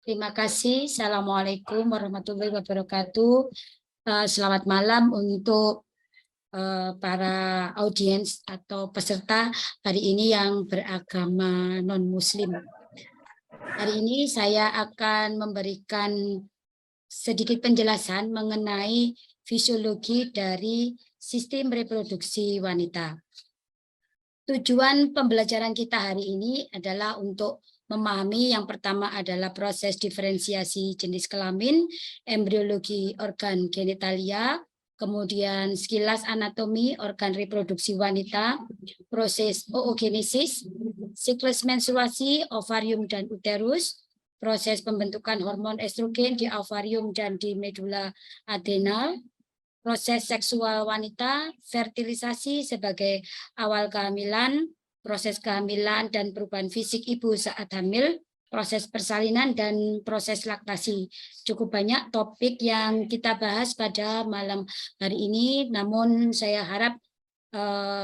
Terima kasih. Assalamualaikum warahmatullahi wabarakatuh. Selamat malam untuk para audiens atau peserta hari ini yang beragama non-muslim. Hari ini saya akan memberikan sedikit penjelasan mengenai fisiologi dari sistem reproduksi wanita. Tujuan pembelajaran kita hari ini adalah untuk memahami yang pertama adalah proses diferensiasi jenis kelamin, embriologi organ genitalia, kemudian sekilas anatomi organ reproduksi wanita, proses oogenesis, siklus menstruasi, ovarium dan uterus, proses pembentukan hormon estrogen di ovarium dan di medula adrenal, proses seksual wanita, fertilisasi sebagai awal kehamilan, proses kehamilan dan perubahan fisik ibu saat hamil, proses persalinan dan proses laktasi. Cukup banyak topik yang kita bahas pada malam hari ini, namun saya harap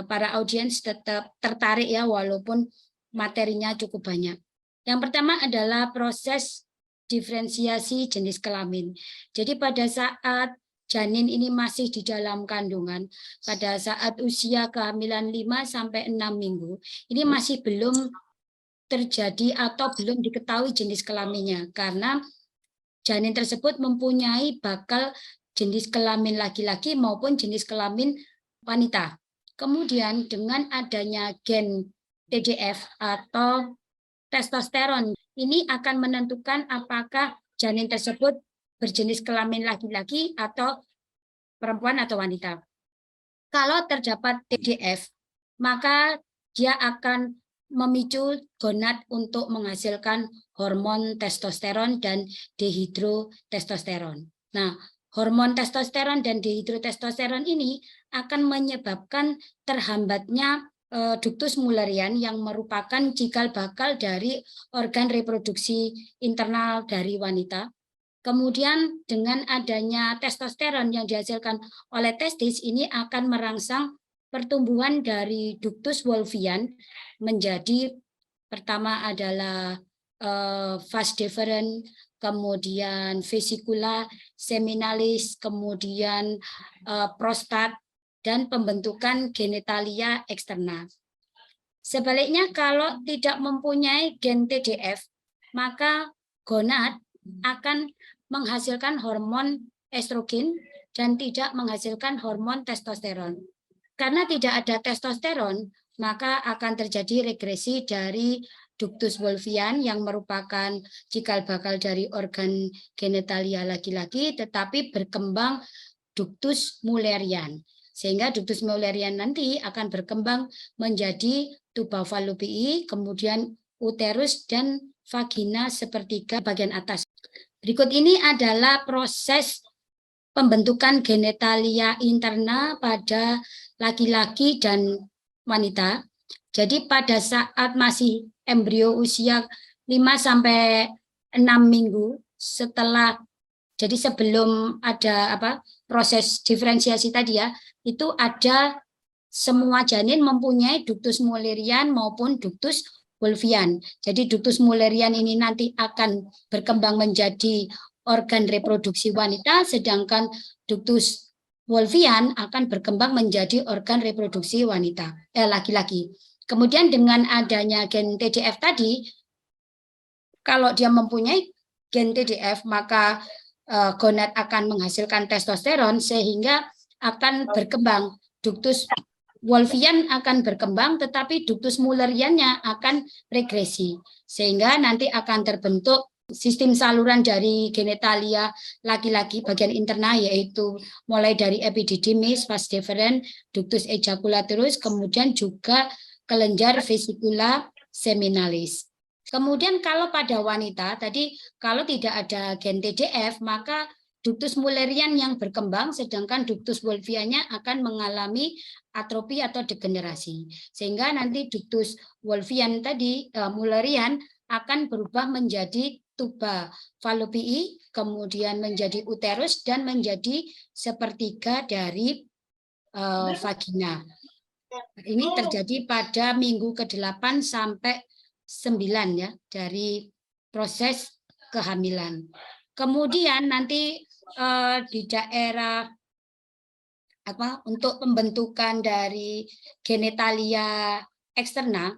para audiens tetap tertarik ya, walaupun materinya cukup banyak. Yang pertama adalah proses diferensiasi jenis kelamin. Jadi pada saat janin ini masih di dalam kandungan, pada saat usia kehamilan 5-6 minggu, ini masih belum terjadi atau belum diketahui jenis kelaminnya, karena janin tersebut mempunyai bakal jenis kelamin laki-laki maupun jenis kelamin wanita. Kemudian dengan adanya gen TGF atau testosteron, ini akan menentukan apakah janin tersebut berjenis kelamin laki-laki atau perempuan atau wanita. Kalau terdapat TGF, maka dia akan memicu gonad untuk menghasilkan hormon testosteron dan dihidrotestosteron. Nah, hormon testosteron dan dihidrotestosteron ini akan menyebabkan terhambatnya ductus Mullerian yang merupakan cikal bakal dari organ reproduksi internal dari wanita. Kemudian dengan adanya testosteron yang dihasilkan oleh testis, ini akan merangsang pertumbuhan dari ductus Wolffian menjadi pertama adalah vas deferens, kemudian vesicula seminalis, kemudian prostat, dan pembentukan genitalia eksterna. Sebaliknya kalau tidak mempunyai gen TGF, maka gonad akan menghasilkan hormon estrogen dan tidak menghasilkan hormon testosteron. Karena tidak ada testosteron, maka akan terjadi regresi dari ductus Wolffian yang merupakan cikal bakal dari organ genitalia laki-laki, tetapi berkembang ductus Mullerian. Sehingga ductus Mullerian nanti akan berkembang menjadi tuba fallopiae, kemudian uterus dan vagina sepertiga bagian atas. Berikut ini adalah proses pembentukan genitalia interna pada laki-laki dan wanita. Jadi pada saat masih embrio usia 5-6 minggu setelah, jadi sebelum ada proses diferensiasi tadi ya, itu ada semua janin mempunyai ductus Mullerian maupun ductus Wolffian. Jadi ductus Mullerian ini nanti akan berkembang menjadi organ reproduksi wanita, sedangkan ductus Wolffian akan berkembang menjadi organ reproduksi wanita, laki-laki. Kemudian dengan adanya gen TGF tadi, kalau dia mempunyai gen TGF, maka gonad akan menghasilkan testosteron sehingga akan berkembang ductus Wolffian akan berkembang, tetapi ductus Mulleriannya akan regresi sehingga nanti akan terbentuk sistem saluran dari genitalia laki-laki bagian internal, yaitu mulai dari epididymis, vas deferens, ductus ejaculatorus, kemudian juga kelenjar vesicula seminalis. Kemudian kalau pada wanita tadi, kalau tidak ada gen TGF, maka ductus Mullerian yang berkembang, sedangkan ductus Wolffiannya akan mengalami atrofi atau degenerasi. Sehingga nanti ductus Wolffian tadi, Mullerian, akan berubah menjadi tuba fallopiae, kemudian menjadi uterus, dan menjadi sepertiga dari vagina. Ini terjadi pada minggu ke-8 sampai 9 ya, dari proses kehamilan. Kemudian nanti di daerah untuk pembentukan dari genitalia eksternal,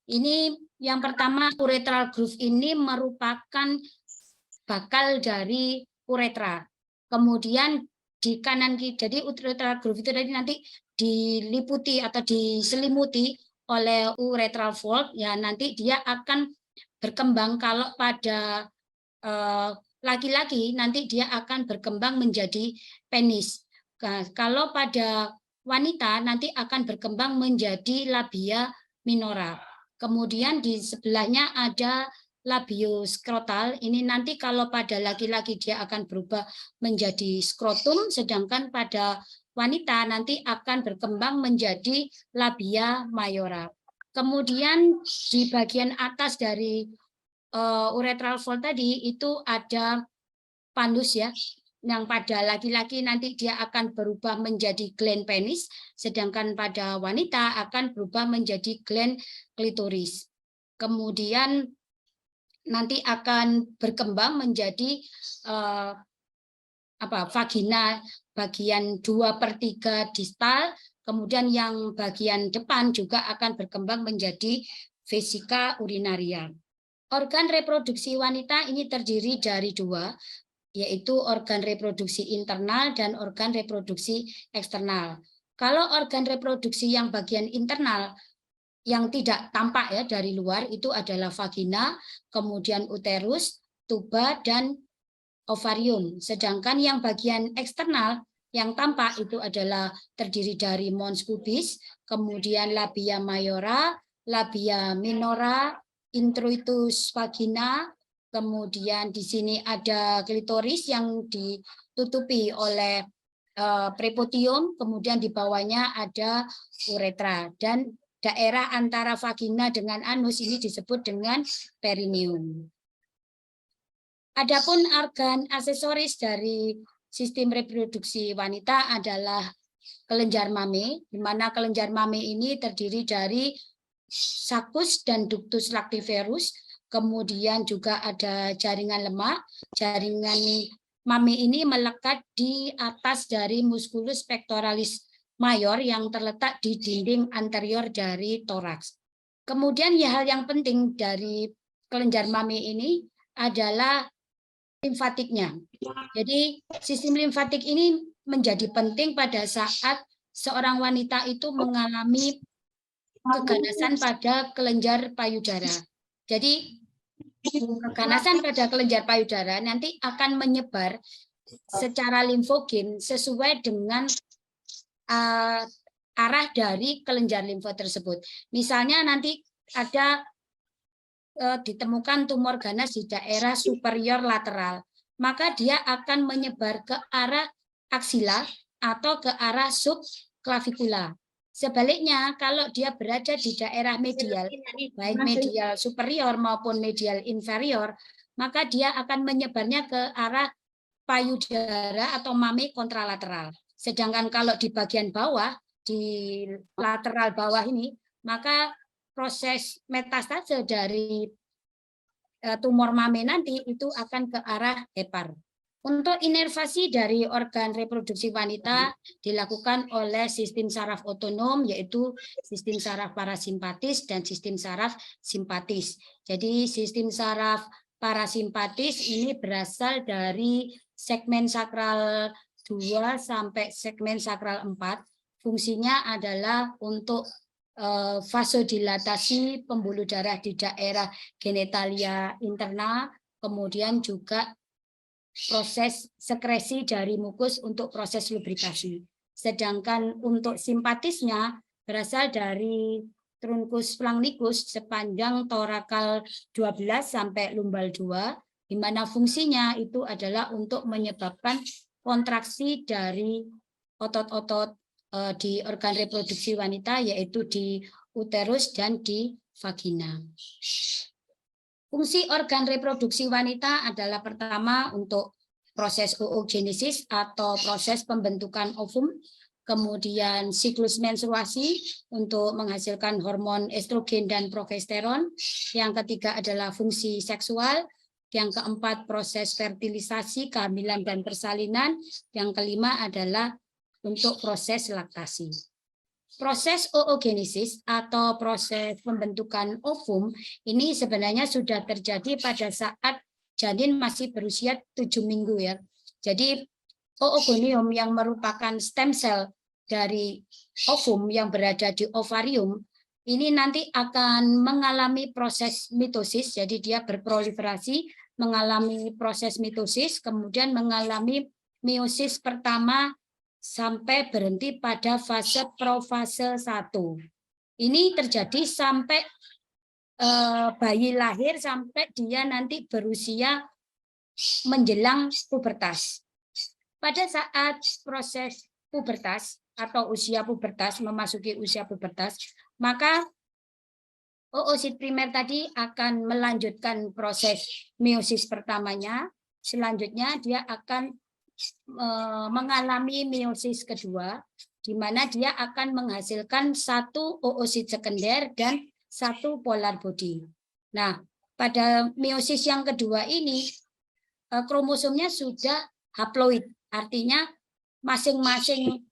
ini yang pertama uretral groove ini merupakan bakal dari uretra. Kemudian di kanan kiri, jadi uretral groove itu nanti diliputi atau diselimuti oleh uretral fold, ya nanti dia akan berkembang. Kalau pada laki-laki nanti dia akan berkembang menjadi penis. Nah, kalau pada wanita nanti akan berkembang menjadi labia minora. Kemudian di sebelahnya ada labio skrotal. Ini nanti kalau pada laki-laki dia akan berubah menjadi skrotum, sedangkan pada wanita nanti akan berkembang menjadi labia mayora. Kemudian di bagian atas dari uretral fold tadi itu ada pandus, ya, yang pada laki-laki nanti dia akan berubah menjadi gland penis, sedangkan pada wanita akan berubah menjadi gland klitoris. Kemudian nanti akan berkembang menjadi vagina bagian 2/3 distal, kemudian yang bagian depan juga akan berkembang menjadi vesika urinaria. Organ reproduksi wanita ini terdiri dari dua, yaitu organ reproduksi internal dan organ reproduksi eksternal. Kalau organ reproduksi yang bagian internal yang tidak tampak, ya, dari luar itu adalah vagina, kemudian uterus, tuba, dan ovarium. Sedangkan yang bagian eksternal yang tampak itu adalah terdiri dari mons pubis, kemudian labia mayora, labia minora, introitus vagina, kemudian di sini ada klitoris yang ditutupi oleh prepotium, kemudian di bawahnya ada uretra, dan daerah antara vagina dengan anus ini disebut dengan perineum. Adapun organ aksesoris dari sistem reproduksi wanita adalah kelenjar mame, di mana kelenjar mame ini terdiri dari sakus dan ductus lactiferus, kemudian juga ada jaringan lemak. Jaringan mame ini melekat di atas dari musculus pectoralis mayor yang terletak di dinding anterior dari toraks. Kemudian hal yang penting dari kelenjar mame ini adalah limfatiknya. Jadi sistem limfatik ini menjadi penting pada saat seorang wanita itu mengalami keganasan pada kelenjar payudara. Jadi keganasan pada kelenjar payudara nanti akan menyebar secara limfogen sesuai dengan arah dari kelenjar limfo tersebut. Misalnya nanti ada ditemukan tumor ganas di daerah superior lateral, maka dia akan menyebar ke arah aksila atau ke arah subklavikula. Sebaliknya, kalau dia berada di daerah medial, baik medial superior maupun medial inferior, maka dia akan menyebarnya ke arah payudara atau mame kontralateral. Sedangkan kalau di bagian bawah, di lateral bawah ini, maka proses metastase dari tumor mame nanti itu akan ke arah hepar. Untuk inervasi dari organ reproduksi wanita dilakukan oleh sistem saraf otonom, yaitu sistem saraf parasimpatis dan sistem saraf simpatis. Jadi sistem saraf parasimpatis ini berasal dari segmen sakral 2 sampai segmen sakral 4. Fungsinya adalah untuk vasodilatasi pembuluh darah di daerah genitalia internal, kemudian juga proses sekresi dari mukus untuk proses lubrikasi. Sedangkan untuk simpatisnya berasal dari truncus flancnicus sepanjang torakal 12 sampai lumbal 2, di mana fungsinya itu adalah untuk menyebabkan kontraksi dari otot-otot di organ reproduksi wanita, yaitu di uterus dan di vagina. Fungsi organ reproduksi wanita adalah pertama untuk proses oogenesis atau proses pembentukan ovum, kemudian siklus menstruasi untuk menghasilkan hormon estrogen dan progesteron. Yang ketiga adalah fungsi seksual, Yang keempat, proses fertilisasi, kehamilan dan persalinan. Yang kelima adalah untuk proses laktasi. Proses oogenesis atau proses pembentukan ovum ini sebenarnya sudah terjadi pada saat janin masih berusia 7 minggu ya. Jadi oogonium yang merupakan stem cell dari ovum yang berada di ovarium ini nanti akan mengalami proses mitosis, jadi dia berproliferasi, mengalami proses mitosis, kemudian mengalami meiosis pertama sampai berhenti pada fase profase 1. Ini terjadi sampai bayi lahir sampai dia nanti berusia menjelang pubertas. Pada saat proses pubertas atau usia pubertas, memasuki usia pubertas, maka oosit primer tadi akan melanjutkan proses meiosis pertamanya, selanjutnya dia akan mengalami meiosis kedua, di mana dia akan menghasilkan satu oosit sekunder dan satu polar body. Nah, pada meiosis yang kedua ini, kromosomnya sudah haploid, artinya masing-masing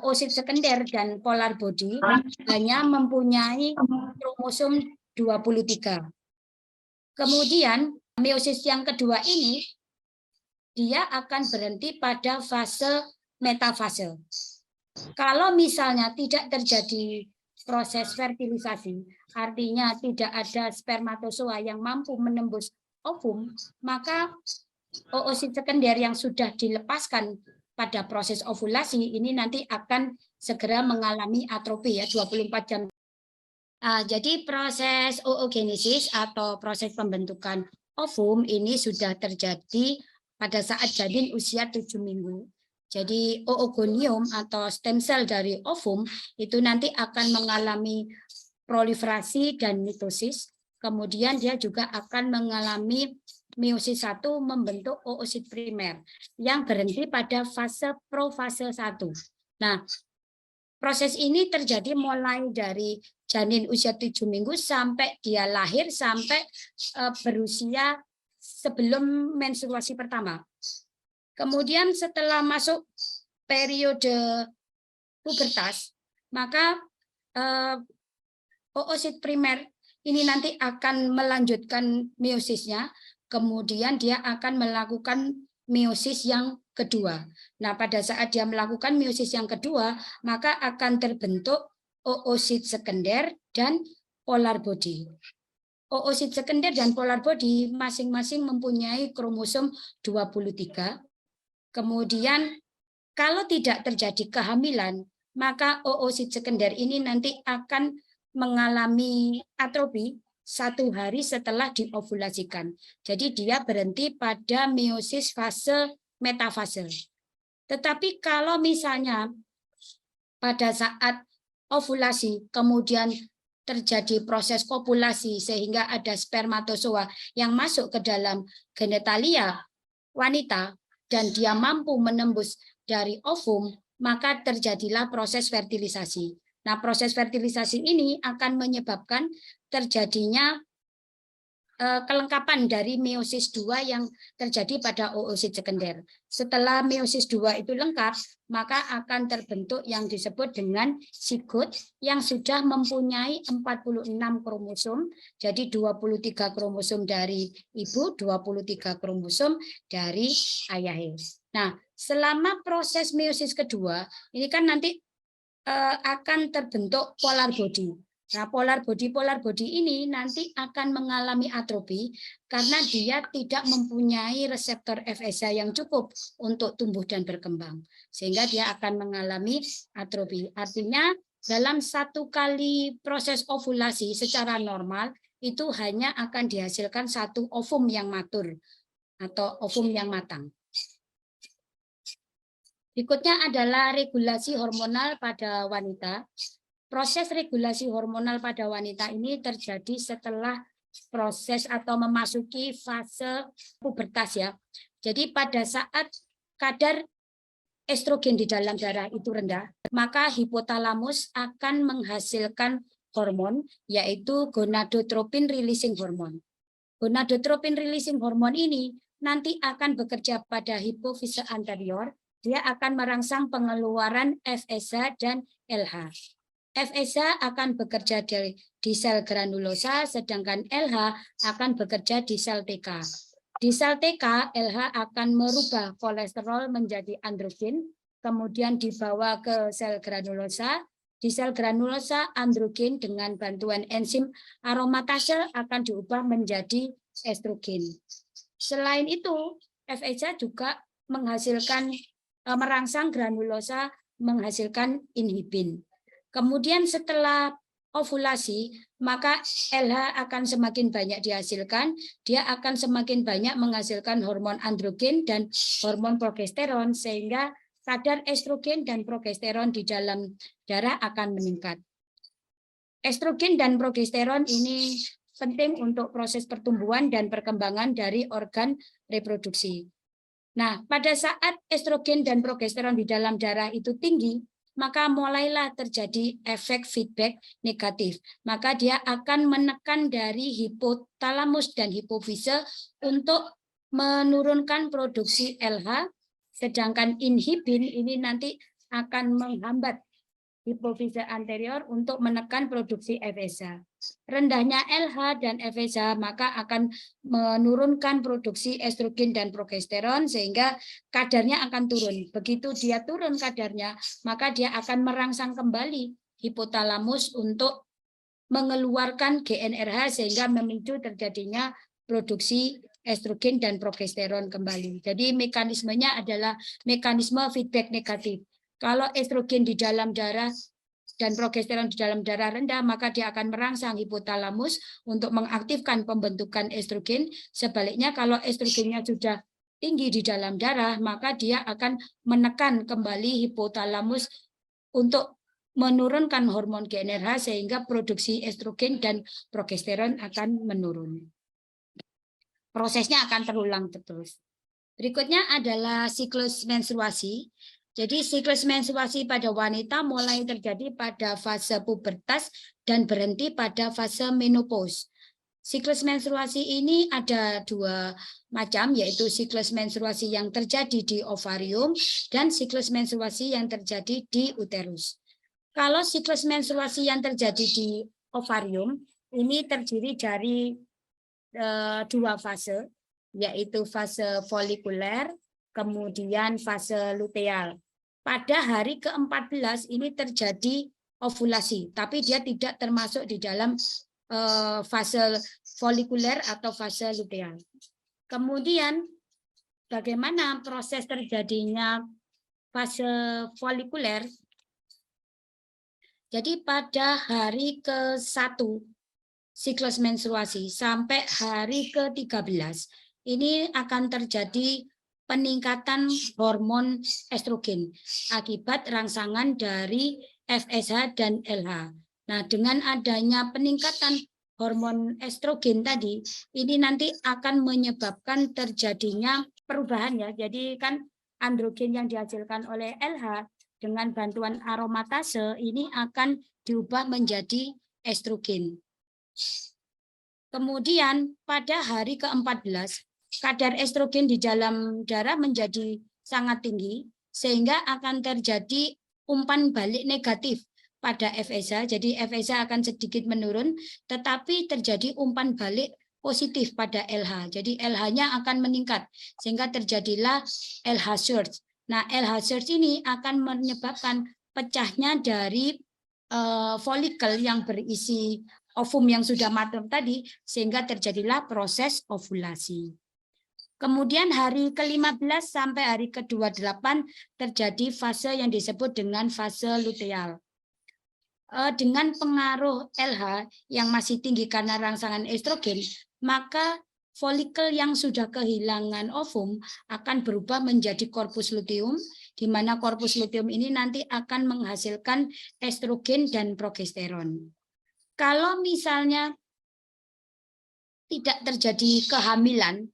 oosit sekunder dan polar body hanya mempunyai kromosom 23. Kemudian meiosis yang kedua ini dia akan berhenti pada fase metafase. Kalau misalnya tidak terjadi proses fertilisasi, artinya tidak ada spermatozoa yang mampu menembus ovum, maka oosit sekunder yang sudah dilepaskan pada proses ovulasi ini nanti akan segera mengalami atrofi ya 24 jam. Jadi proses oogenesis atau proses pembentukan ovum ini sudah terjadi pada saat janin usia 7 minggu. Jadi oogonium atau stem cell dari ovum itu nanti akan mengalami proliferasi dan mitosis. Kemudian dia juga akan mengalami meiosis 1 membentuk oosit primer yang berhenti pada fase profase 1. Nah, proses ini terjadi mulai dari janin usia 7 minggu sampai dia lahir sampai berusia sebelum menstruasi pertama. Kemudian setelah masuk periode pubertas, maka oosit primer ini nanti akan melanjutkan meosisnya, kemudian dia akan melakukan meiosis yang kedua. Nah, pada saat dia melakukan meiosis yang kedua, maka akan terbentuk oosit sekunder dan polar body. Oosit sekunder dan polar body masing-masing mempunyai kromosom 23. Kemudian kalau tidak terjadi kehamilan, maka oosit sekunder ini nanti akan mengalami atrofi 1 hari setelah diovulasikan. Jadi dia berhenti pada meiosis fase metafase. Tetapi kalau misalnya pada saat ovulasi kemudian terjadi proses kopulasi sehingga ada spermatozoa yang masuk ke dalam genitalia wanita dan dia mampu menembus dari ovum, maka terjadilah proses fertilisasi. Nah, proses fertilisasi ini akan menyebabkan terjadinya kelengkapan dari meiosis 2 yang terjadi pada oosit sekunder. Setelah meiosis 2 itu lengkap, maka akan terbentuk yang disebut dengan zigot yang sudah mempunyai 46 kromosom, jadi 23 kromosom dari ibu, 23 kromosom dari ayahnya. Nah, selama proses meiosis kedua, ini kan nanti akan terbentuk polar body. Nah, polar body ini nanti akan mengalami atrofi karena dia tidak mempunyai reseptor FSH yang cukup untuk tumbuh dan berkembang. Sehingga dia akan mengalami atrofi. Artinya dalam 1 kali proses ovulasi secara normal itu hanya akan dihasilkan 1 ovum yang matur atau ovum yang matang. Berikutnya adalah regulasi hormonal pada wanita. Proses regulasi hormonal pada wanita ini terjadi setelah proses atau memasuki fase pubertas ya. Jadi pada saat kadar estrogen di dalam darah itu rendah, maka hipotalamus akan menghasilkan hormon yaitu gonadotropin releasing hormone. Gonadotropin releasing hormone ini nanti akan bekerja pada hipofise anterior. Dia akan merangsang pengeluaran FSH dan LH. FSH akan bekerja di sel granulosa, sedangkan LH akan bekerja di sel TK. Di sel TK, LH akan merubah kolesterol menjadi androgen, kemudian dibawa ke sel granulosa. Di sel granulosa, androgen dengan bantuan enzim aromatase akan diubah menjadi estrogen. Selain itu, FSH juga menghasilkan merangsang granulosa menghasilkan inhibin. Kemudian setelah ovulasi, maka LH akan semakin banyak dihasilkan, dia akan semakin banyak menghasilkan hormon androgen dan hormon progesteron, sehingga kadar estrogen dan progesteron di dalam darah akan meningkat. Estrogen dan progesteron ini penting untuk proses pertumbuhan dan perkembangan dari organ reproduksi. Nah, pada saat estrogen dan progesteron di dalam darah itu tinggi, maka mulailah terjadi efek feedback negatif. Maka dia akan menekan dari hipotalamus dan hipofise untuk menurunkan produksi LH, sedangkan inhibin ini nanti akan menghambat hipofise anterior untuk menekan produksi FSH. Rendahnya LH dan FSH maka akan menurunkan produksi estrogen dan progesteron sehingga kadarnya akan turun. Begitu dia turun kadarnya, maka dia akan merangsang kembali hipotalamus untuk mengeluarkan GnRH sehingga memicu terjadinya produksi estrogen dan progesteron kembali. Jadi mekanismenya adalah mekanisme feedback negatif. Kalau estrogen di dalam darah dan progesteron di dalam darah rendah, maka dia akan merangsang hipotalamus untuk mengaktifkan pembentukan estrogen. Sebaliknya, kalau estrogennya sudah tinggi di dalam darah, maka dia akan menekan kembali hipotalamus untuk menurunkan hormon GnRH sehingga produksi estrogen dan progesteron akan menurun. Prosesnya akan terulang terus. Berikutnya adalah siklus menstruasi. Jadi siklus menstruasi pada wanita mulai terjadi pada fase pubertas dan berhenti pada fase menopause. Siklus menstruasi ini ada dua macam, yaitu siklus menstruasi yang terjadi di ovarium dan siklus menstruasi yang terjadi di uterus. Kalau siklus menstruasi yang terjadi di ovarium, ini terdiri dari dua fase, yaitu fase folikuler, kemudian fase luteal. Pada hari ke-14 ini terjadi ovulasi, tapi dia tidak termasuk di dalam fase folikuler atau fase luteal. Kemudian bagaimana proses terjadinya fase folikuler? Jadi pada hari ke-1 siklus menstruasi sampai hari ke-13 ini akan terjadi peningkatan hormon estrogen akibat rangsangan dari FSH dan LH. Nah, dengan adanya peningkatan hormon estrogen tadi, ini nanti akan menyebabkan terjadinya perubahan ya. Jadi kan androgen yang dihasilkan oleh LH dengan bantuan aromatase ini akan diubah menjadi estrogen. Kemudian pada hari ke-14 kadar estrogen di dalam darah menjadi sangat tinggi sehingga akan terjadi umpan balik negatif pada FSH. Jadi FSH akan sedikit menurun tetapi terjadi umpan balik positif pada LH. Jadi LH-nya akan meningkat sehingga terjadilah LH surge. Nah, LH surge ini akan menyebabkan pecahnya dari folikel yang berisi ovum yang sudah matang tadi sehingga terjadilah proses ovulasi. Kemudian hari ke-15 sampai hari ke-28 terjadi fase yang disebut dengan fase luteal. Dengan pengaruh LH yang masih tinggi karena rangsangan estrogen, maka folikel yang sudah kehilangan ovum akan berubah menjadi korpus luteum, di mana korpus luteum ini nanti akan menghasilkan estrogen dan progesteron. Kalau misalnya tidak terjadi kehamilan,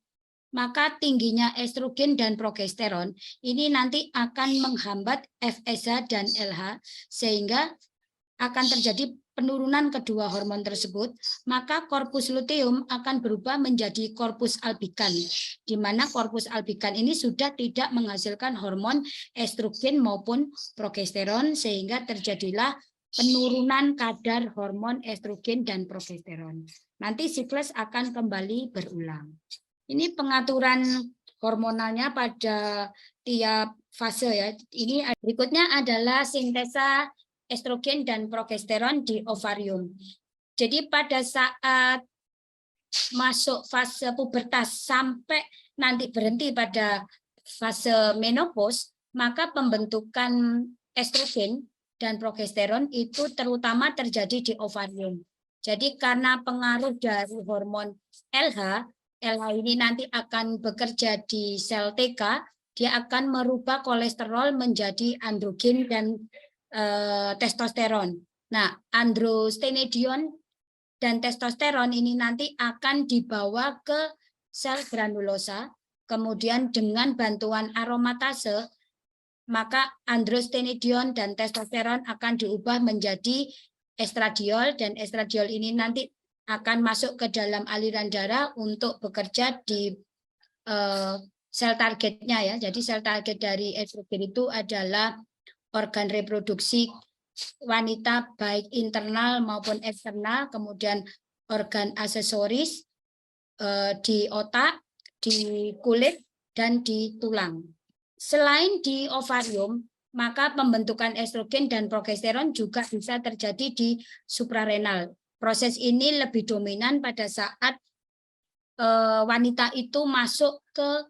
maka tingginya estrogen dan progesteron ini nanti akan menghambat FSH dan LH sehingga akan terjadi penurunan kedua hormon tersebut, maka korpus luteum akan berubah menjadi korpus albikan, di mana korpus albikan ini sudah tidak menghasilkan hormon estrogen maupun progesteron, sehingga terjadilah penurunan kadar hormon estrogen dan progesteron. Nanti siklus akan kembali berulang. Ini pengaturan hormonalnya pada tiap fase ya. Ini berikutnya adalah sintesa estrogen dan progesteron di ovarium. Jadi pada saat masuk fase pubertas sampai nanti berhenti pada fase menopause, maka pembentukan estrogen dan progesteron itu terutama terjadi di ovarium. Jadi karena pengaruh dari hormon LH, LH ini nanti akan bekerja di sel TK, dia akan merubah kolesterol menjadi androgen dan testosteron. Nah, androstenedion dan testosteron ini nanti akan dibawa ke sel granulosa, kemudian dengan bantuan aromatase, maka androstenedion dan testosteron akan diubah menjadi estradiol, dan estradiol ini nanti akan masuk ke dalam aliran darah untuk bekerja di sel targetnya ya. Jadi sel target dari estrogen itu adalah organ reproduksi wanita baik internal maupun eksternal, kemudian organ aksesoris di otak, di kulit, dan di tulang. Selain di ovarium, maka pembentukan estrogen dan progesteron juga bisa terjadi di suprarenal. Proses ini lebih dominan pada saat wanita itu masuk ke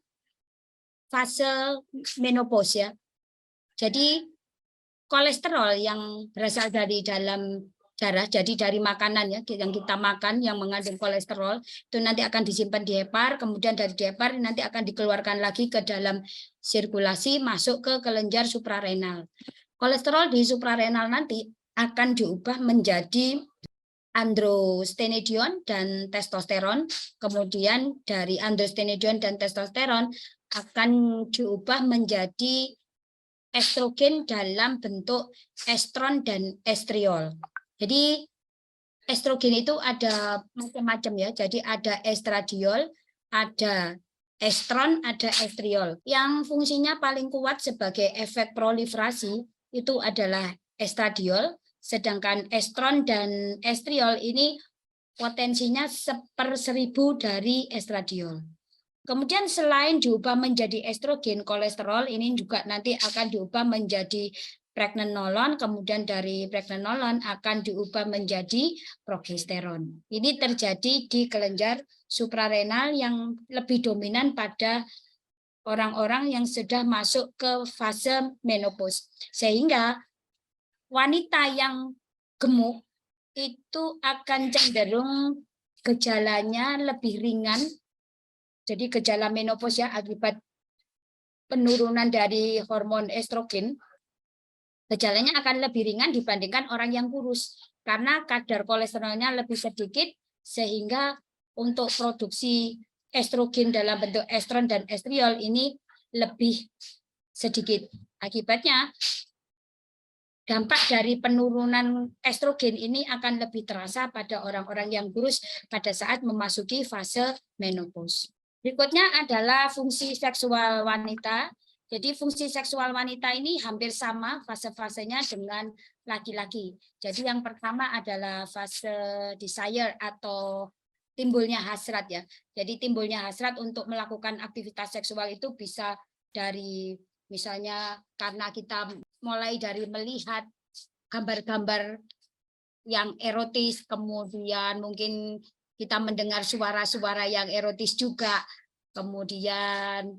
fase menopause ya. Jadi kolesterol yang berasal dari dalam darah, jadi dari makanan ya, yang kita makan yang mengandung kolesterol, itu nanti akan disimpan di hepar, kemudian dari hepar nanti akan dikeluarkan lagi ke dalam sirkulasi, masuk ke kelenjar suprarenal. Kolesterol di suprarenal nanti akan diubah menjadi androstenedion dan testosteron, kemudian dari androstenedion dan testosteron akan diubah menjadi estrogen dalam bentuk estron dan estriol. Jadi estrogen itu ada macam-macam ya. Jadi ada estradiol, ada estron, ada estriol. Yang fungsinya paling kuat sebagai efek proliferasi itu adalah estradiol, sedangkan estron dan estriol ini potensinya 1/1000 dari estradiol. Kemudian selain diubah menjadi estrogen, kolesterol ini juga nanti akan diubah menjadi pregnenolon, kemudian dari pregnenolon akan diubah menjadi progesteron. Ini terjadi di kelenjar suprarenal yang lebih dominan pada orang-orang yang sudah masuk ke fase menopause. Sehingga wanita yang gemuk itu akan cenderung gejalanya lebih ringan. Jadi gejala menopause ya akibat penurunan dari hormon estrogen, gejalanya akan lebih ringan dibandingkan orang yang kurus karena kadar kolesterolnya lebih sedikit, sehingga untuk produksi estrogen dalam bentuk estron dan estriol ini lebih sedikit. Akibatnya dampak dari penurunan estrogen ini akan lebih terasa pada orang-orang yang kurus pada saat memasuki fase menopause. Berikutnya adalah fungsi seksual wanita. Jadi fungsi seksual wanita ini hampir sama fase-fasenya dengan laki-laki. Jadi yang pertama adalah fase desire atau timbulnya hasrat ya. Jadi timbulnya hasrat untuk melakukan aktivitas seksual itu bisa dari misalnya karena kita mulai dari melihat gambar-gambar yang erotis, kemudian mungkin kita mendengar suara-suara yang erotis juga, kemudian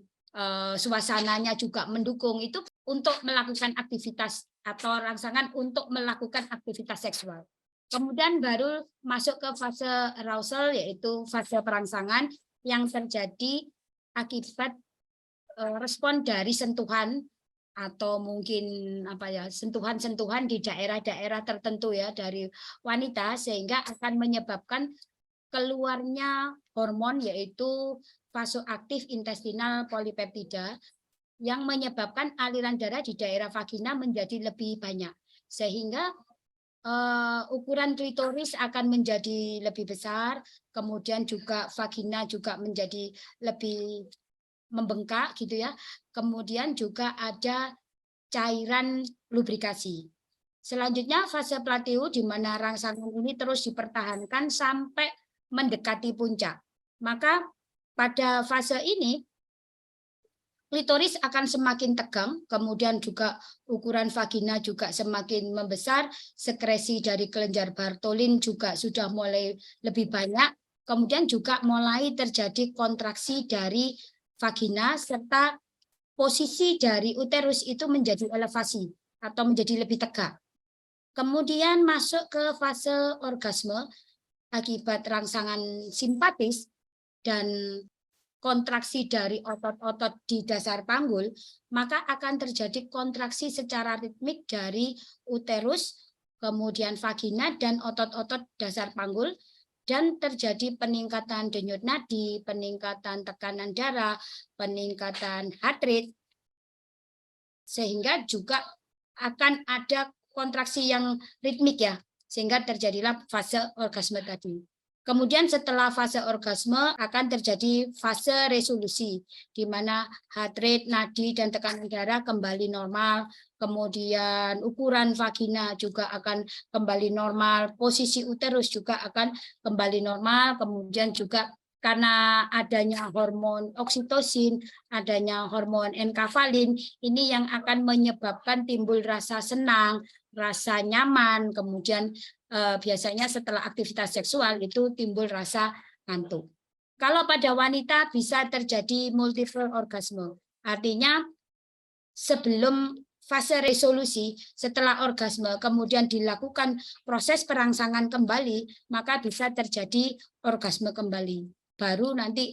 suasananya juga mendukung, itu untuk melakukan aktivitas atau rangsangan untuk melakukan aktivitas seksual. Kemudian baru masuk ke fase arousal, yaitu fase perangsangan yang terjadi akibat respon dari sentuhan atau mungkin sentuhan-sentuhan di daerah-daerah tertentu ya dari wanita, sehingga akan menyebabkan keluarnya hormon yaitu vasoaktif intestinal polipeptida yang menyebabkan aliran darah di daerah vagina menjadi lebih banyak, sehingga ukuran klitoris akan menjadi lebih besar, kemudian juga vagina juga menjadi lebih membengkak gitu ya. Kemudian juga ada cairan lubrikasi. Selanjutnya fase plateau di mana rangsangan ini terus dipertahankan sampai mendekati puncak. Maka pada fase ini klitoris akan semakin tegang, kemudian juga ukuran vagina juga semakin membesar, sekresi dari kelenjar Bartholin juga sudah mulai lebih banyak, kemudian juga mulai terjadi kontraksi dari vagina, serta posisi dari uterus itu menjadi elevasi atau menjadi lebih tegak. Kemudian masuk ke fase orgasme akibat rangsangan simpatis dan kontraksi dari otot-otot di dasar panggul, maka akan terjadi kontraksi secara ritmik dari uterus, kemudian vagina, dan otot-otot dasar panggul, dan terjadi peningkatan denyut nadi, peningkatan tekanan darah, peningkatan heart rate, sehingga juga akan ada kontraksi yang ritmik ya, sehingga terjadilah fase orgasme tadi. Kemudian setelah fase orgasme akan terjadi fase resolusi, di mana heart rate, nadi, dan tekanan darah kembali normal, kemudian ukuran vagina juga akan kembali normal, posisi uterus juga akan kembali normal, kemudian juga karena adanya hormon oksitosin, adanya hormon enkafalin, ini yang akan menyebabkan timbul rasa senang, rasa nyaman, kemudian biasanya setelah aktivitas seksual itu timbul rasa ngantuk. Kalau pada wanita bisa terjadi multiple orgasme, artinya sebelum fase resolusi, setelah orgasme, kemudian dilakukan proses perangsangan kembali, maka bisa terjadi orgasme kembali. Baru nanti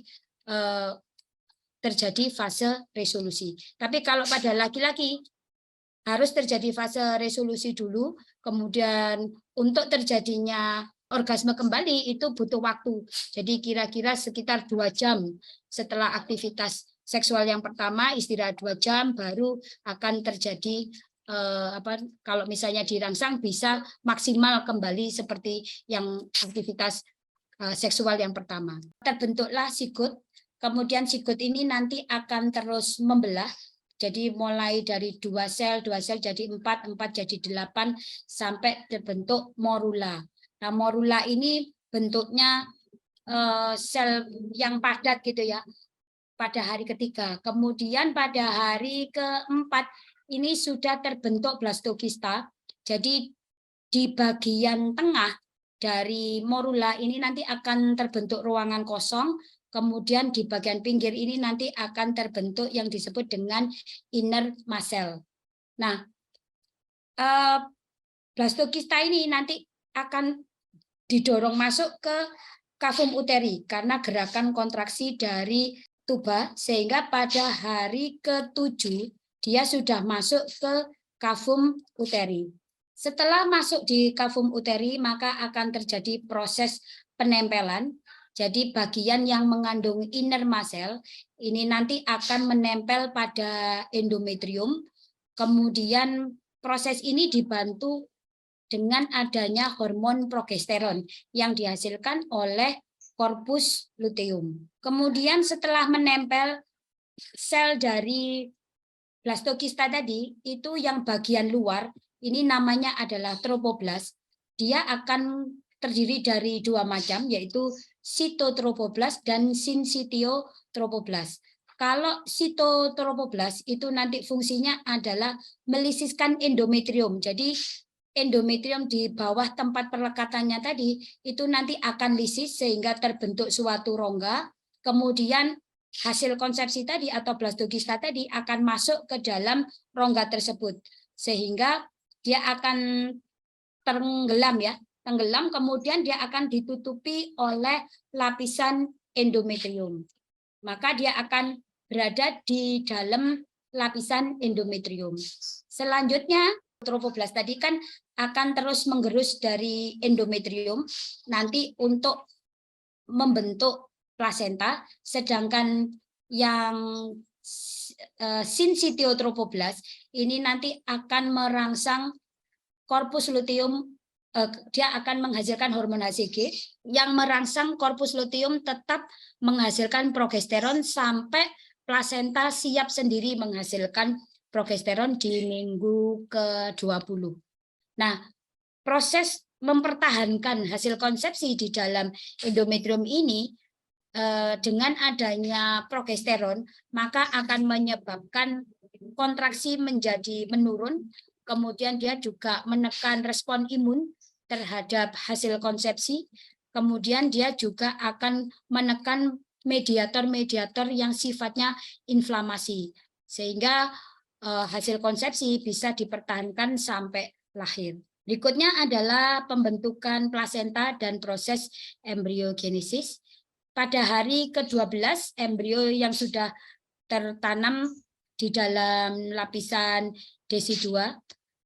terjadi fase resolusi. Tapi kalau pada laki-laki, harus terjadi fase resolusi dulu, kemudian untuk terjadinya orgasme kembali itu butuh waktu. Jadi kira-kira sekitar 2 jam setelah aktivitas seksual yang pertama, istirahat 2 jam, baru akan terjadi kalau misalnya dirangsang bisa maksimal kembali seperti yang aktivitas seksual yang pertama. Terbentuklah sigut, kemudian sigut ini nanti akan terus membelah. Jadi mulai dari 2 sel jadi 4 jadi 8, sampai terbentuk morula. Nah, morula ini bentuknya sel yang padat gitu ya, pada hari ketiga. Kemudian pada hari keempat ini sudah terbentuk blastokista. Jadi di bagian tengah dari morula ini nanti akan terbentuk ruangan kosong. Kemudian di bagian pinggir ini nanti akan terbentuk yang disebut dengan inner muscle. Nah, blastokista ini nanti akan didorong masuk ke kavum uteri karena gerakan kontraksi dari tuba, sehingga pada hari ke-7 dia sudah masuk ke kavum uteri. Setelah masuk di kavum uteri, maka akan terjadi proses penempelan. Jadi bagian yang mengandung inner muscle ini nanti akan menempel pada endometrium. Kemudian proses ini dibantu dengan adanya hormon progesteron yang dihasilkan oleh corpus luteum. Kemudian setelah menempel, sel dari blastokista tadi itu yang bagian luar, ini namanya adalah tropoblast. Dia akan terdiri dari 2 macam, yaitu sitotropoblast dan sinsitiotropoblast. Kalau sitotropoblast itu nanti fungsinya adalah melisiskan endometrium. Jadi endometrium di bawah tempat perlekatannya tadi itu nanti akan lisis sehingga terbentuk suatu rongga. Kemudian hasil konsepsi tadi atau blastokista tadi akan masuk ke dalam rongga tersebut sehingga dia akan tenggelam ya, tenggelam, kemudian dia akan ditutupi oleh lapisan endometrium. Maka dia akan berada di dalam lapisan endometrium. Selanjutnya, tropoblast tadi kan akan terus menggerus dari endometrium nanti untuk membentuk plasenta, sedangkan yang sinsitiotropoblast ini nanti akan merangsang corpus luteum dia akan menghasilkan hormon HCG yang merangsang korpus luteum tetap menghasilkan progesteron sampai plasenta siap sendiri menghasilkan progesteron di minggu ke-20. Nah, proses mempertahankan hasil konsepsi di dalam endometrium ini dengan adanya progesteron, maka akan menyebabkan kontraksi menjadi menurun, kemudian dia juga menekan respon imun terhadap hasil konsepsi, kemudian dia juga akan menekan mediator-mediator yang sifatnya inflamasi, sehingga hasil konsepsi bisa dipertahankan sampai lahir. Berikutnya adalah pembentukan plasenta dan proses embriogenesis. Pada hari ke-12, embrio yang sudah tertanam di dalam lapisan desi2,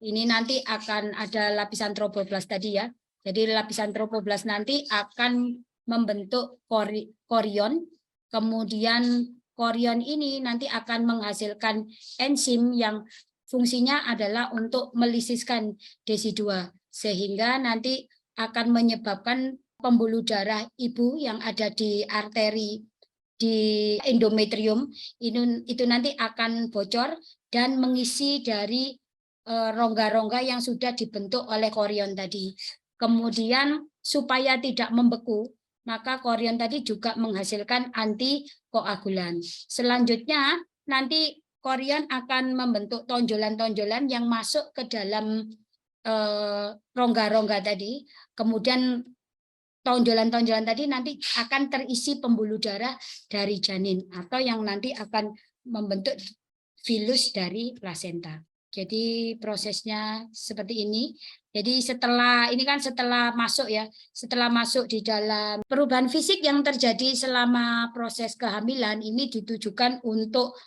ini nanti akan ada lapisan trofoblast tadi ya. Jadi lapisan trofoblast nanti akan membentuk korion, kemudian korion ini nanti akan menghasilkan enzim yang fungsinya adalah untuk melisiskan desi2, sehingga nanti akan menyebabkan pembuluh darah ibu yang ada di arteri di endometrium itu nanti akan bocor dan mengisi dari rongga-rongga yang sudah dibentuk oleh korion tadi. Kemudian supaya tidak membeku, maka korion tadi juga menghasilkan antikoagulan. Selanjutnya nanti korion akan membentuk tonjolan-tonjolan yang masuk ke dalam rongga-rongga tadi. Kemudian tonjolan-tonjolan tadi nanti akan terisi pembuluh darah dari janin atau yang nanti akan membentuk filus dari plasenta. Jadi prosesnya seperti ini. Jadi setelah ini kan setelah masuk ya, setelah masuk di dalam perubahan fisik yang terjadi selama proses kehamilan ini ditujukan untuk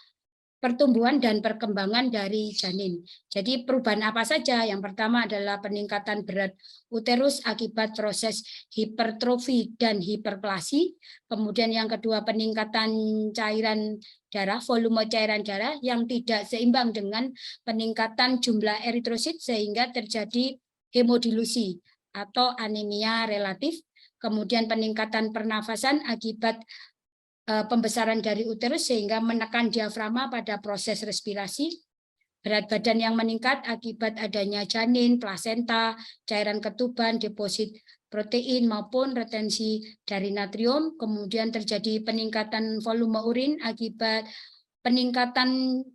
pertumbuhan dan perkembangan dari janin. Jadi perubahan apa saja? Yang pertama adalah peningkatan berat uterus akibat proses hipertrofi dan hiperplasi. Kemudian yang kedua peningkatan cairan darah, volume cairan darah yang tidak seimbang dengan peningkatan jumlah eritrosit sehingga terjadi hemodilusi atau anemia relatif. Kemudian peningkatan pernafasan akibat pembesaran dari uterus sehingga menekan diafragma pada proses respirasi, berat badan yang meningkat akibat adanya janin, plasenta, cairan ketuban, deposit protein maupun retensi dari natrium, kemudian terjadi peningkatan volume urin akibat peningkatan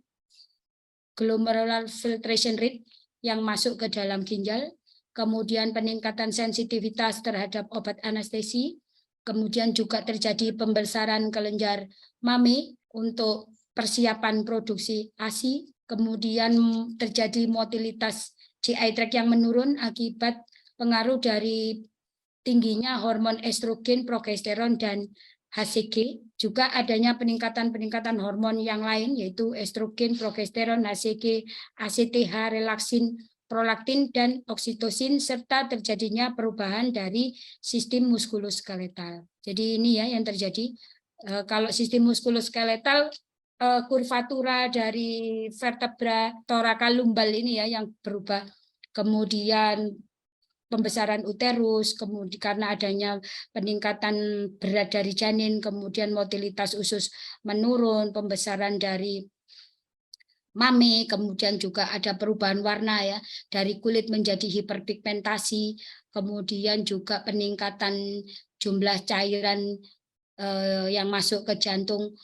glomerular filtration rate yang masuk ke dalam ginjal, kemudian peningkatan sensitivitas terhadap obat anestesi, kemudian juga terjadi pembesaran kelenjar mame untuk persiapan produksi ASI, kemudian terjadi motilitas GI tract yang menurun akibat pengaruh dari tingginya hormon estrogen, progesteron, dan HCG. Juga adanya peningkatan-peningkatan hormon yang lain yaitu estrogen, progesteron, HCG, ACTH, relaksin, prolaktin, dan oksitosin, serta terjadinya perubahan dari sistem muskuloskeletal. Jadi ini ya yang terjadi. Kalau sistem muskuloskeletal, kurvatura dari vertebra thoracolumbar ini ya yang berubah. Kemudian pembesaran uterus, kemudian karena adanya peningkatan berat dari janin, kemudian motilitas usus menurun, pembesaran dari mame, kemudian juga ada perubahan warna ya, dari kulit menjadi hiperpigmentasi, kemudian juga peningkatan jumlah cairan yang masuk ke jantung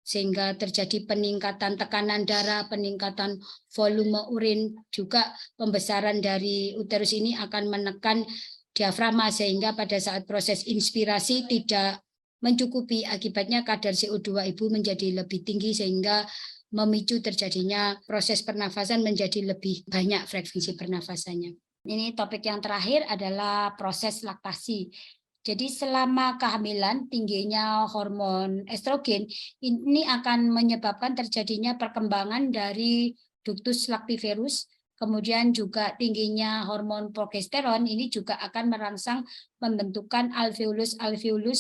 sehingga terjadi peningkatan tekanan darah, peningkatan volume urin, juga pembesaran dari uterus ini akan menekan diafragma sehingga pada saat proses inspirasi tidak mencukupi, akibatnya kadar CO2 ibu menjadi lebih tinggi sehingga memicu terjadinya proses pernafasan menjadi lebih banyak frekuensi pernafasannya. Ini topik yang terakhir adalah proses laktasi. Jadi selama kehamilan tingginya hormon estrogen ini akan menyebabkan terjadinya perkembangan dari ductus lactiferus, kemudian juga tingginya hormon progesteron ini juga akan merangsang pembentukan alveolus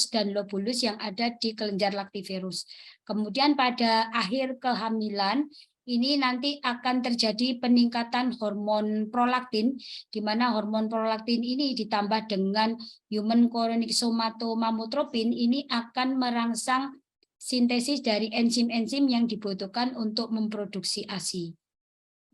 dan lobulus yang ada di kelenjar lactiferus. Kemudian pada akhir kehamilan ini nanti akan terjadi peningkatan hormon prolaktin, di mana hormon prolaktin ini ditambah dengan human chorionic somatomamotropin ini akan merangsang sintesis dari enzim-enzim yang dibutuhkan untuk memproduksi ASI.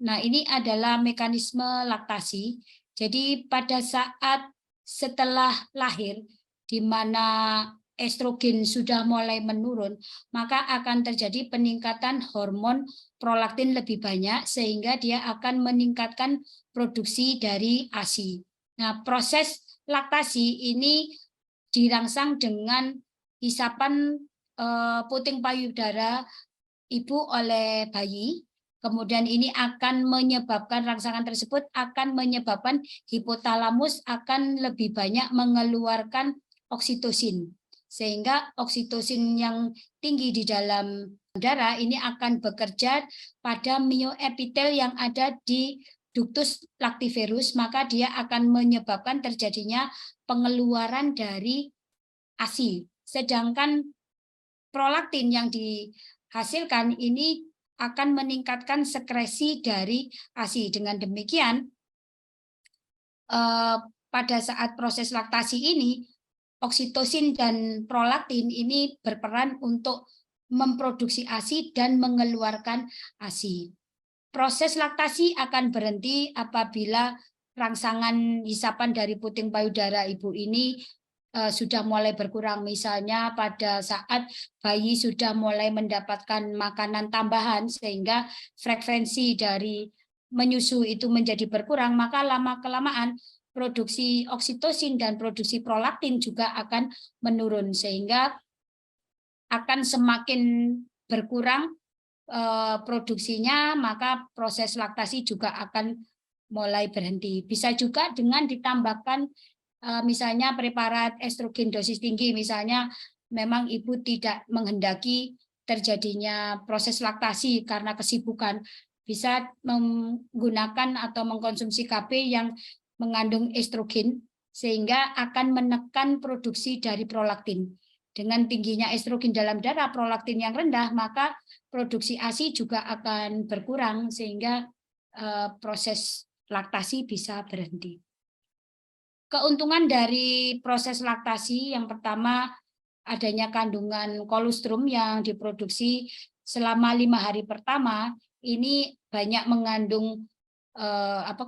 Nah, ini adalah mekanisme laktasi. Jadi pada saat setelah lahir, di mana estrogen sudah mulai menurun, maka akan terjadi peningkatan hormon prolaktin lebih banyak, sehingga dia akan meningkatkan produksi dari ASI. Nah, proses laktasi ini dirangsang dengan hisapan puting payudara ibu oleh bayi. Kemudian ini akan menyebabkan, rangsangan tersebut akan menyebabkan hipotalamus akan lebih banyak mengeluarkan oksitosin. Sehingga oksitosin yang tinggi di dalam darah ini akan bekerja pada myoepitel yang ada di ductus lactiferus, maka dia akan menyebabkan terjadinya pengeluaran dari ASI. Sedangkan prolaktin yang dihasilkan ini akan meningkatkan sekresi dari ASI. Dengan demikian, pada saat proses laktasi ini, oksitosin dan prolaktin ini berperan untuk memproduksi ASI dan mengeluarkan ASI. Proses laktasi akan berhenti apabila rangsangan hisapan dari puting payudara ibu ini sudah mulai berkurang. Misalnya pada saat bayi sudah mulai mendapatkan makanan tambahan sehingga frekuensi dari menyusu itu menjadi berkurang, maka lama-kelamaan produksi oksitosin dan produksi prolaktin juga akan menurun, sehingga akan semakin berkurang produksinya, maka proses laktasi juga akan mulai berhenti. Bisa juga dengan ditambahkan misalnya preparat estrogen dosis tinggi, misalnya memang ibu tidak menghendaki terjadinya proses laktasi karena kesibukan, bisa menggunakan atau mengkonsumsi KB yang mengandung estrogen sehingga akan menekan produksi dari prolaktin. Dengan tingginya estrogen dalam darah, prolaktin yang rendah, maka produksi ASI juga akan berkurang sehingga proses laktasi bisa berhenti. Keuntungan dari proses laktasi yang pertama adanya kandungan kolostrum yang diproduksi selama 5 hari pertama ini banyak mengandung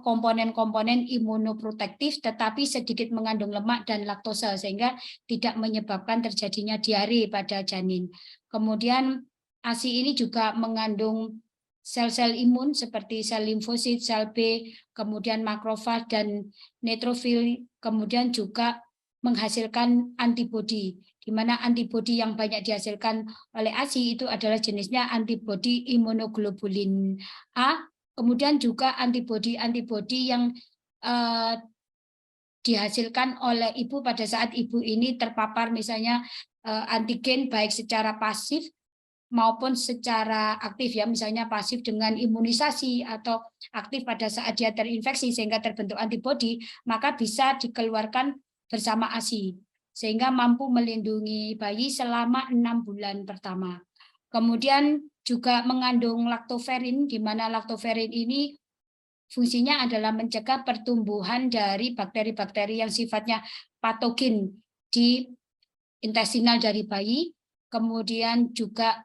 komponen-komponen imunoprotektif tetapi sedikit mengandung lemak dan laktosa sehingga tidak menyebabkan terjadinya diare pada janin. Kemudian ASI ini juga mengandung sel-sel imun seperti sel limfosit, sel B, kemudian makrofag dan neutrofil, kemudian juga menghasilkan antibodi, di mana antibodi yang banyak dihasilkan oleh ASI itu adalah jenisnya antibodi imunoglobulin A, kemudian juga antibodi-antibodi yang dihasilkan oleh ibu pada saat ibu ini terpapar misalnya antigen baik secara pasif maupun secara aktif, ya, misalnya pasif dengan imunisasi atau aktif pada saat dia terinfeksi sehingga terbentuk antibodi, maka bisa dikeluarkan bersama ASI sehingga mampu melindungi bayi selama 6 bulan pertama. Kemudian juga mengandung laktoferin, di mana laktoferin ini fungsinya adalah mencegah pertumbuhan dari bakteri-bakteri yang sifatnya patogen di intestinal dari bayi, kemudian juga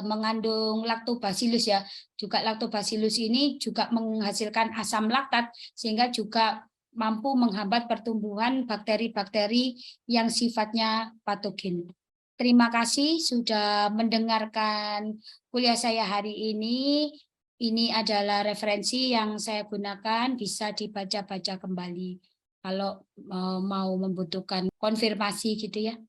mengandung lactobacillus, ya. Juga lactobacillus ini juga menghasilkan asam laktat sehingga juga mampu menghambat pertumbuhan bakteri-bakteri yang sifatnya patogen. Terima kasih sudah mendengarkan kuliah saya hari ini. Ini adalah referensi yang saya gunakan, bisa dibaca-baca kembali kalau mau membutuhkan konfirmasi gitu, ya.